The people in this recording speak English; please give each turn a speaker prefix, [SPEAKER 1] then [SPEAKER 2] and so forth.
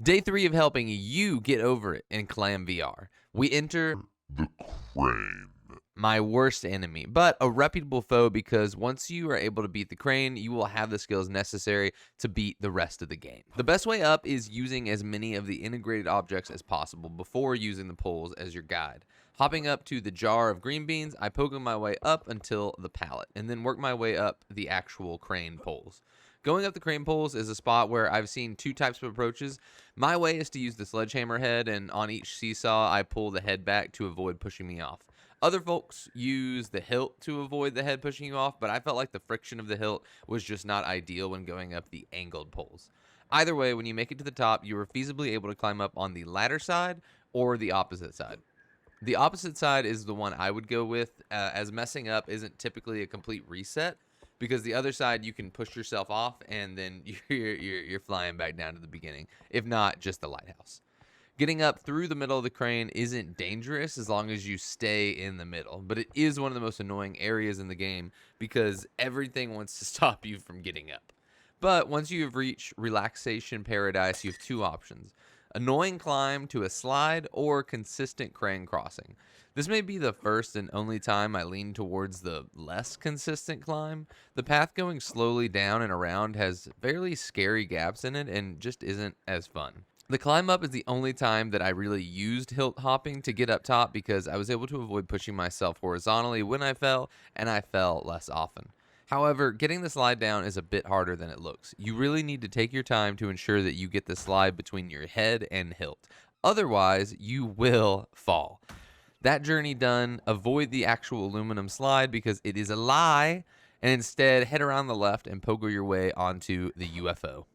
[SPEAKER 1] Day 3 of helping you get over it in Clam VR. We enter
[SPEAKER 2] The crane.
[SPEAKER 1] my worst enemy, but a reputable foe because once you are able to beat the crane, you will have the skills necessary to beat the rest of the game. The best way up is using as many of the integrated objects as possible before using the poles as your guide. Hopping up to the jar of green beans, I poke my way up until the pallet, and then work my way up the actual crane poles. Going up the crane poles is a spot where I've seen two types of approaches. My way is to use the sledgehammer head, and on each seesaw, I pull the head back to avoid pushing me off. Other folks use the hilt to avoid the head pushing you off, but I felt like the friction of the hilt was just not ideal when going up the angled poles. Either way, when you make it to the top, you are feasibly able to climb up on the ladder side or the opposite side. The opposite side is the one I would go with, as messing up isn't typically a complete reset, because the other side you can push yourself off and then you're flying back down to the beginning, if not just the lighthouse. Getting up through the middle of the crane isn't dangerous as long as you stay in the middle, but it is one of the most annoying areas in the game because everything wants to stop you from getting up. But once you have reached relaxation paradise, you have two options: annoying climb to a slide or consistent crane crossing. This may be the first and only time I lean towards the less consistent climb. The path going slowly down and around has fairly scary gaps in it and just isn't as fun. The climb up is the only time that I really used hilt hopping to get up top because I was able to avoid pushing myself horizontally when I fell, and I fell less often. However, getting the slide down is a bit harder than it looks. You really need to take your time to ensure that you get the slide between your head and hilt. Otherwise, you will fall. That journey done, avoid the actual aluminum slide because it is a lie, and instead head around the left and pogo your way onto the UFO.